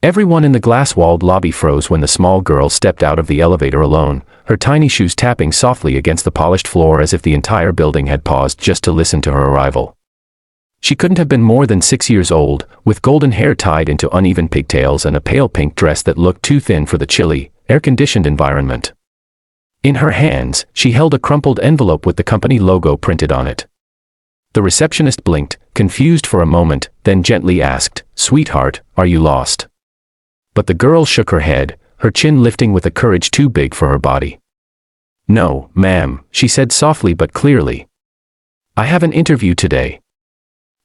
Everyone in the glass-walled lobby froze when the small girl stepped out of the elevator alone, her tiny shoes tapping softly against the polished floor as if the entire building had paused just to listen to her arrival. She couldn't have been more than 6 years old, with golden hair tied into uneven pigtails and a pale pink dress that looked too thin for the chilly, air-conditioned environment. In her hands, she held a crumpled envelope with the company logo printed on it. The receptionist blinked, confused for a moment, then gently asked, "Sweetheart, are you lost?" But the girl shook her head, her chin lifting with a courage too big for her body. "No, ma'am," she said softly but clearly. "I have an interview today.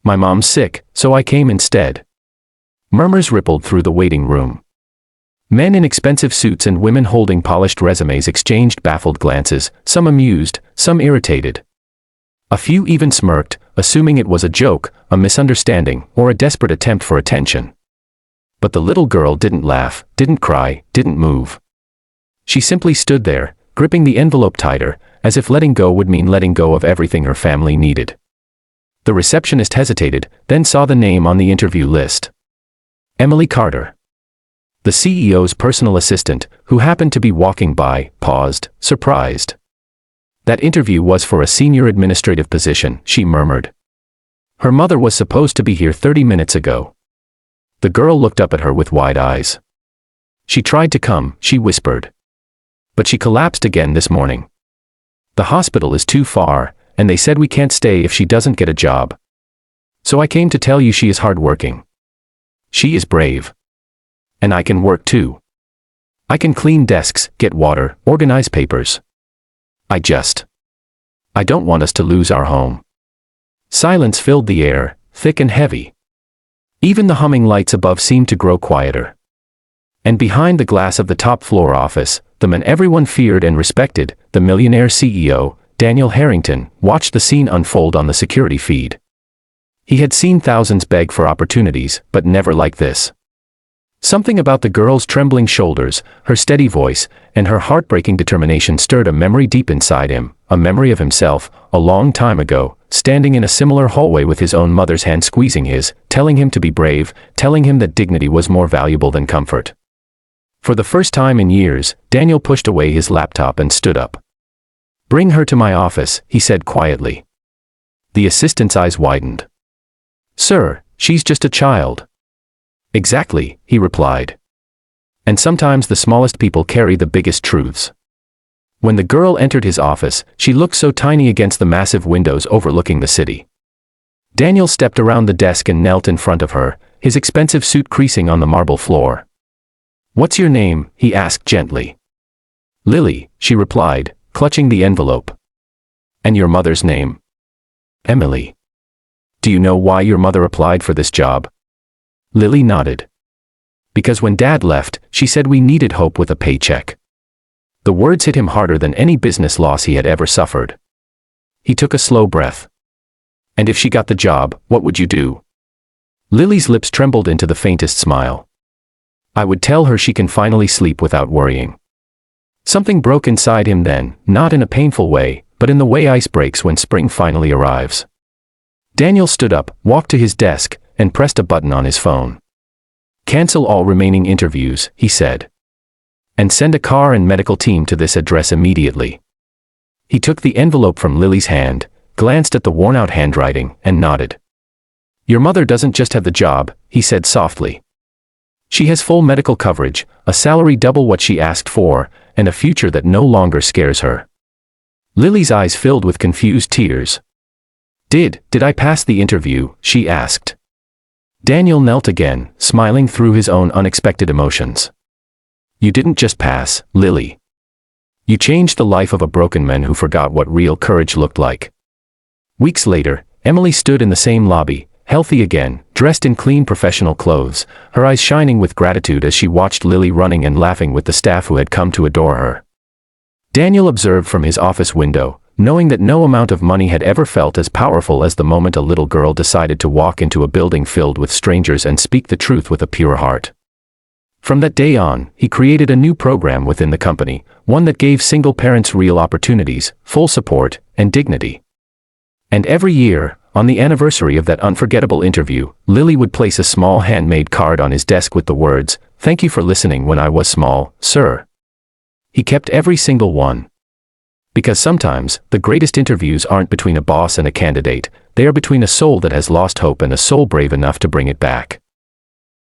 My mom's sick, so I came instead." Murmurs rippled through the waiting room. Men in expensive suits and women holding polished resumes exchanged baffled glances, some amused, some irritated. A few even smirked, assuming it was a joke, a misunderstanding, or a desperate attempt for attention. But the little girl didn't laugh, didn't cry, didn't move. She simply stood there, gripping the envelope tighter, as if letting go would mean letting go of everything her family needed. The receptionist hesitated, then saw the name on the interview list. Emily Carter. The CEO's personal assistant, who happened to be walking by, paused, surprised. "That interview was for a senior administrative position," she murmured. "Her mother was supposed to be here 30 minutes ago." The girl looked up at her with wide eyes. "She tried to come," she whispered. "But she collapsed again this morning. The hospital is too far, and they said we can't stay if she doesn't get a job. So I came to tell you she is hardworking. She is brave. And I can work too. I can clean desks, get water, organize papers. I don't want us to lose our home." Silence filled the air, thick and heavy. Even the humming lights above seemed to grow quieter. And behind the glass of the top-floor office, the man everyone feared and respected, the Millionaire CEO, Daniel Harrington, watched the scene unfold on the security feed. He had seen thousands beg for opportunities, but never like this. Something about the girl's trembling shoulders, her steady voice, and her heartbreaking determination stirred a memory deep inside him, a memory of himself, a long time ago, standing in a similar hallway with his own mother's hand squeezing his, telling him to be brave, telling him that dignity was more valuable than comfort. For the first time in years, Daniel pushed away his laptop and stood up. "Bring her to my office," he said quietly. The assistant's eyes widened. "Sir, she's just a child." "Exactly," he replied. And sometimes the smallest people carry the biggest truths. When the girl entered his office, she looked so tiny against the massive windows overlooking the city. Daniel stepped around the desk and knelt in front of her, his expensive suit creasing on the marble floor. "What's your name?" he asked gently. "Lily," she replied, clutching the envelope. "And your mother's name?" "Emily." "Do you know why your mother applied for this job?" Lily nodded. "Because when Dad left, she said we needed hope with a paycheck." The words hit him harder than any business loss he had ever suffered. He took a slow breath. "And if she got the job, what would you do?" Lily's lips trembled into the faintest smile. "I would tell her she can finally sleep without worrying." Something broke inside him then, not in a painful way, but in the way ice breaks when spring finally arrives. Daniel stood up, walked to his desk, and pressed a button on his phone. "Cancel all remaining interviews," he said. "And send a car and medical team to this address immediately." He took the envelope from Lily's hand, glanced at the worn-out handwriting, and nodded. "Your mother doesn't just have the job," he said softly. "She has full medical coverage, a salary double what she asked for, and a future that no longer scares her." Lily's eyes filled with confused tears. Did I pass the interview?" she asked. Daniel knelt again, smiling through his own unexpected emotions. "You didn't just pass, Lily. You changed the life of a broken man who forgot what real courage looked like." Weeks later, Emily stood in the same lobby, healthy again, dressed in clean professional clothes, her eyes shining with gratitude as she watched Lily running and laughing with the staff who had come to adore her. Daniel observed from his office window, knowing that no amount of money had ever felt as powerful as the moment a little girl decided to walk into a building filled with strangers and speak the truth with a pure heart. From that day on, he created a new program within the company, one that gave single parents real opportunities, full support, and dignity. And every year, on the anniversary of that unforgettable interview, Lily would place a small handmade card on his desk with the words, Thank you for listening when I was small, sir. He kept every single one. Because sometimes, the greatest interviews aren't between a boss and a candidate, they are between a soul that has lost hope and a soul brave enough to bring it back.